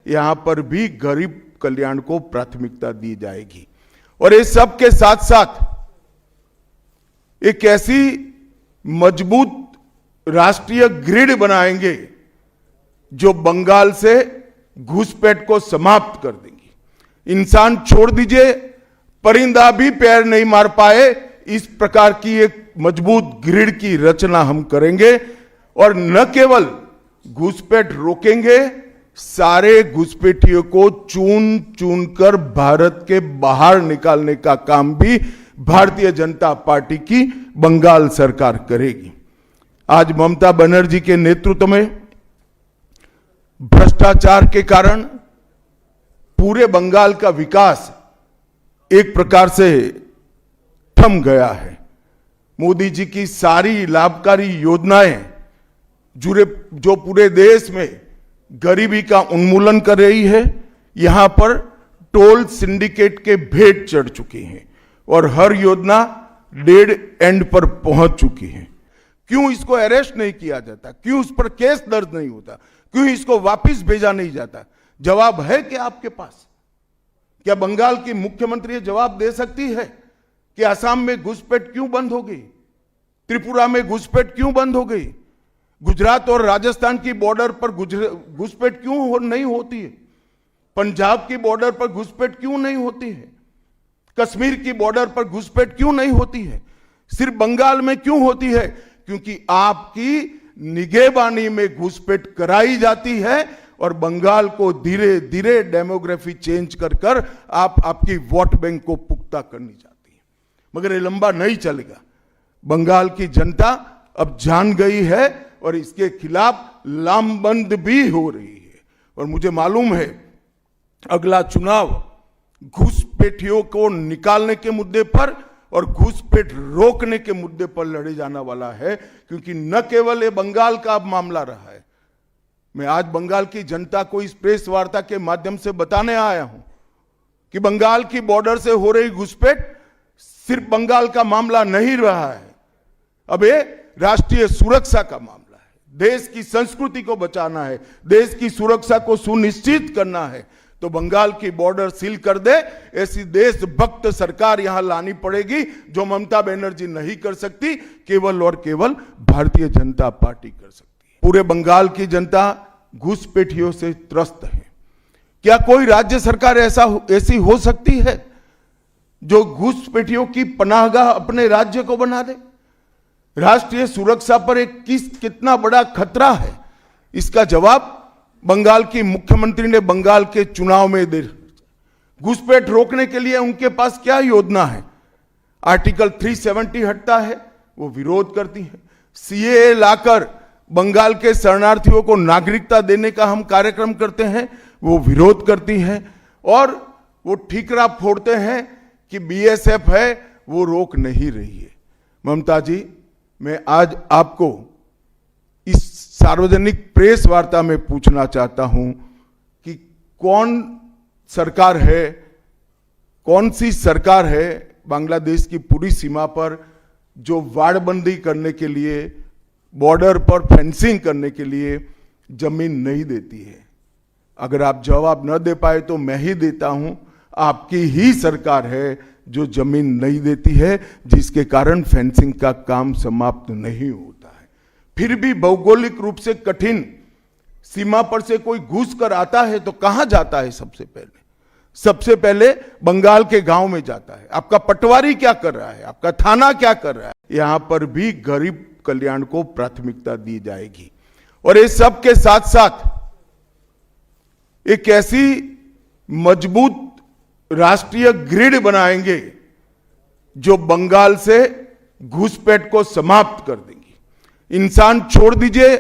यहां पर भी गरीब कल्याण को प्राथमिकता दी जाएगी। और इस सब के साथ साथ एक ऐसी मजबूत राष्ट्रीय ग्रिड बनाएंगे जो बंगाल से घुसपैठ को समाप्त कर देंगी। इंसान छोड़ दीजिए, परिंदा भी पैर नहीं मार पाए, इस प्रकार की एक मजबूत ग्रिड की रचना हम करेंगे। और न केवल घुसपैठ रोकेंगे, सारे घुसपैठियों को चुन चुन कर भारत के बाहर निकालने का काम भी भारतीय जनता पार्टी की बंगाल सरकार करेगी। आज ममता बनर्जी के नेतृत्व में भ्रष्टाचार के कारण पूरे बंगाल का विकास एक प्रकार से थम गया है। मोदी जी की सारी लाभकारी योजनाएं जो पूरे देश में गरीबी का उन्मूलन कर रही है, यहां पर टोल सिंडिकेट के भेंट चढ़ चुकी हैं और हर योजना डेड एंड पर पहुंच चुकी है। क्यों इसको अरेस्ट नहीं किया जाता? क्यों उस पर केस दर्ज नहीं होता? क्यों इसको वापस भेजा नहीं जाता? जवाब है क्या आपके पास? क्या बंगाल की मुख्यमंत्री ये जवाब दे सकती है कि असम में घुसपैठ क्यों बंद हो गई? त्रिपुरा में घुसपैठ क्यों बंद हो गई? गुजरात और राजस्थान की बॉर्डर पर घुसपैठ क्यों नहीं होती है? पंजाब की बॉर्डर पर घुसपैठ क्यों नहीं होती है? कश्मीर की बॉर्डर पर घुसपैठ क्यों नहीं होती है? सिर्फ बंगाल में क्यों होती है? क्योंकि आपकी निगहबानी में घुसपैठ कराई जाती है और बंगाल को धीरे धीरे डेमोग्राफी चेंज कर आपकी वोट बैंक को पुख्ता करनी चाहती है। मगर ये लंबा नहीं चलेगा। बंगाल की जनता अब जान गई है और इसके खिलाफ लामबंद भी हो रही है। और मुझे मालूम है अगला चुनाव घुसपैठियों को निकालने के मुद्दे पर और घुसपैठ रोकने के मुद्दे पर लड़े जाने वाला है, क्योंकि न केवल ये बंगाल का अब मामला रहा है। मैं आज बंगाल की जनता को इस प्रेस वार्ता के माध्यम से बताने आया हूं कि बंगाल की बॉर्डर से हो रही घुसपैठ सिर्फ बंगाल का मामला नहीं रहा है, अब ये राष्ट्रीय सुरक्षा का मामला है। देश की संस्कृति को बचाना है, देश की सुरक्षा को सुनिश्चित करना है, तो बंगाल की बॉर्डर सील कर दे, ऐसी देशभक्त सरकार यहां लानी पड़ेगी जो ममता बनर्जी नहीं कर सकती, केवल और केवल भारतीय जनता पार्टी कर सकती है। पूरे बंगाल की जनता घुसपैठियों से त्रस्त है। क्या कोई राज्य सरकार ऐसी हो सकती है जो घुसपैठियों की पनाहगाह अपने राज्य को बना दे? राष्ट्रीय सुरक्षा पर एक कितना बड़ा खतरा है, इसका जवाब बंगाल की मुख्यमंत्री ने बंगाल के चुनाव में दे। घुसपैठ रोकने के लिए उनके पास क्या योजना है? आर्टिकल 370 हटता है, वो विरोध करती है। सीएए लाकर बंगाल के शरणार्थियों को नागरिकता देने का हम कार्यक्रम करते हैं, वो विरोध करती हैं। और वो ठीकरा फोड़ते हैं कि बीएसएफ है, वो रोक नहीं रही है। ममता जी, मैं आज आपको इस सार्वजनिक प्रेस वार्ता में पूछना चाहता हूं कि कौन सी सरकार है बांग्लादेश की पूरी सीमा पर जो वाड़बंदी करने के लिए, बॉर्डर पर फेंसिंग करने के लिए जमीन नहीं देती है? अगर आप जवाब न दे पाए तो मैं ही देता हूं, आपकी ही सरकार है जो जमीन नहीं देती है, जिसके कारण फेंसिंग का काम समाप्त नहीं होता है। फिर भी भौगोलिक रूप से कठिन सीमा पर से कोई घुस कर आता है तो कहां जाता है? सबसे पहले बंगाल के गांव में जाता है। आपका पटवारी क्या कर रहा है? आपका थाना क्या कर रहा है? यहां पर भी गरीब कल्याण को प्राथमिकता दी जाएगी। और इस सब के साथ साथ एक ऐसी मजबूत राष्ट्रीय ग्रिड बनाएंगे जो बंगाल से घुसपैठ को समाप्त कर देंगी। इंसान छोड़ दीजिए,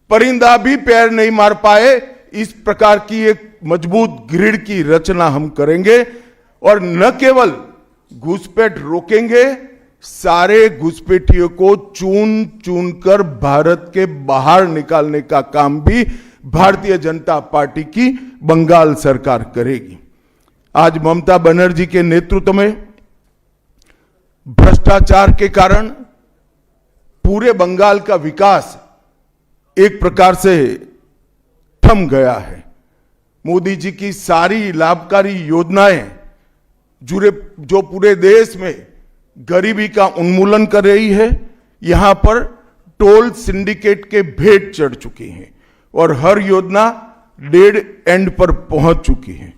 परिंदा भी पैर नहीं मार पाए, इस प्रकार की एक मजबूत ग्रिड की रचना हम करेंगे। और न केवल घुसपैठ रोकेंगे, सारे घुसपैठियों को चुन चुन कर भारत के बाहर निकालने का काम भी भारतीय जनता पार्टी की बंगाल सरकार करेगी। आज ममता बनर्जी के नेतृत्व में भ्रष्टाचार के कारण पूरे बंगाल का विकास एक प्रकार से थम गया है। मोदी जी की सारी लाभकारी योजनाएं जो पूरे देश में गरीबी का उन्मूलन कर रही है, यहां पर टोल सिंडिकेट के भेंट चढ़ चुकी हैं और हर योजना डेड एंड पर पहुंच चुकी है।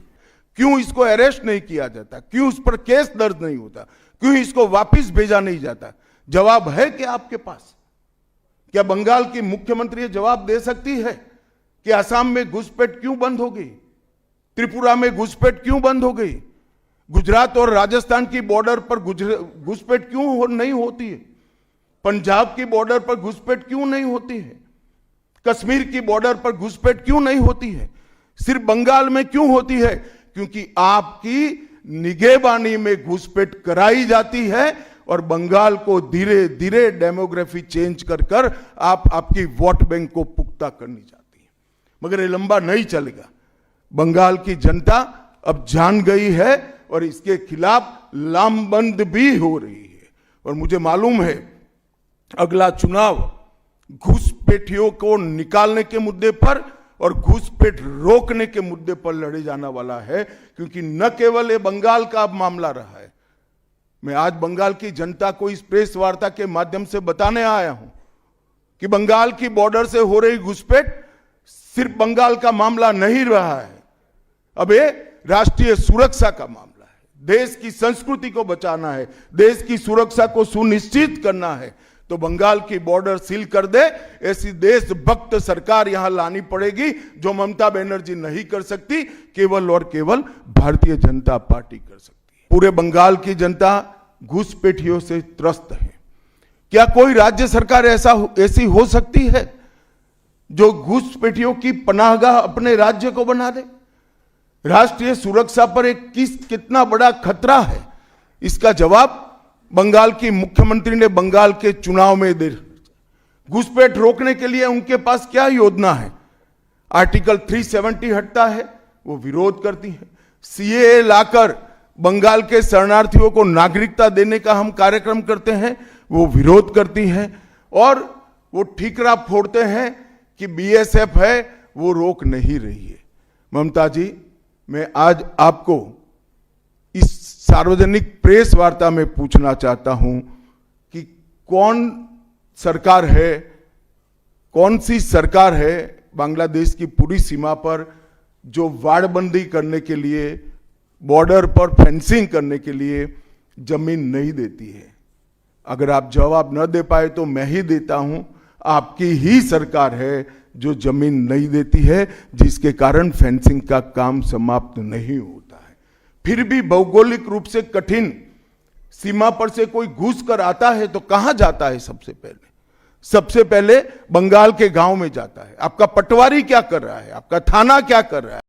क्यों इसको अरेस्ट नहीं किया जाता? क्यों उस पर केस दर्ज नहीं होता? क्यों इसको वापस भेजा नहीं जाता? जवाब है क्या आपके पास? क्या बंगाल की मुख्यमंत्री जवाब दे सकती है कि असम में घुसपैठ क्यों बंद हो गई? त्रिपुरा में घुसपैठ क्यों बंद हो गई? गुजरात और राजस्थान की बॉर्डर पर घुसपैठ क्यों नहीं होती है? पंजाब की बॉर्डर पर घुसपैठ क्यों नहीं होती है? कश्मीर की बॉर्डर पर घुसपैठ क्यों नहीं होती है? सिर्फ बंगाल में क्यों होती है? क्योंकि आपकी निगहबानी में घुसपैठ कराई जाती है और बंगाल को धीरे धीरे डेमोग्राफी चेंज कर आपकी वोट बैंक को पुख्ता करनी चाहती है। मगर ये लंबा नहीं चलेगा। बंगाल की जनता अब जान गई है और इसके खिलाफ लामबंद भी हो रही है। और मुझे मालूम है अगला चुनाव घुसपैठियों को निकालने के मुद्दे पर और घुसपैठ रोकने के मुद्दे पर लड़े जाने वाला है, क्योंकि न केवल ये बंगाल का अब मामला रहा है। मैं आज बंगाल की जनता को इस प्रेस वार्ता के माध्यम से बताने आया हूं कि बंगाल की बॉर्डर से हो रही घुसपैठ सिर्फ बंगाल का मामला नहीं रहा है, अब ये राष्ट्रीय सुरक्षा का मामला है। देश की संस्कृति को बचाना है, देश की सुरक्षा को सुनिश्चित करना है, तो बंगाल की बॉर्डर सील कर दे, ऐसी देशभक्त सरकार यहां लानी पड़ेगी जो ममता बनर्जी नहीं कर सकती, केवल और केवल भारतीय जनता पार्टी कर सकती है। पूरे बंगाल की जनता घुसपैठियों से त्रस्त है। क्या कोई राज्य सरकार ऐसी हो सकती है जो घुसपैठियों की पनाहगाह अपने राज्य को बना दे? राष्ट्रीय सुरक्षा पर एक कितना बड़ा खतरा है, इसका जवाब बंगाल की मुख्यमंत्री ने बंगाल के चुनाव में दे। घुसपैठ रोकने के लिए उनके पास क्या योजना है? आर्टिकल 370 हटता है, वो विरोध करती है। सीएए लाकर बंगाल के शरणार्थियों को नागरिकता देने का हम कार्यक्रम करते हैं, वो विरोध करती हैं। और वो ठीकरा फोड़ते हैं कि बीएसएफ है, वो रोक नहीं रही है। ममता जी, मैं आज आपको इस सार्वजनिक प्रेस वार्ता में पूछना चाहता हूं कि कौन सी सरकार है बांग्लादेश की पूरी सीमा पर जो वाड़बंदी करने के लिए, बॉर्डर पर फेंसिंग करने के लिए जमीन नहीं देती है? अगर आप जवाब न दे पाए तो मैं ही देता हूं, आपकी ही सरकार है जो जमीन नहीं देती है, जिसके कारण फेंसिंग का काम समाप्त नहीं होता है। फिर भी भौगोलिक रूप से कठिन सीमा पर से कोई घुस कर आता है तो कहां जाता है? सबसे पहले बंगाल के गांव में जाता है। आपका पटवारी क्या कर रहा है? आपका थाना क्या कर रहा है?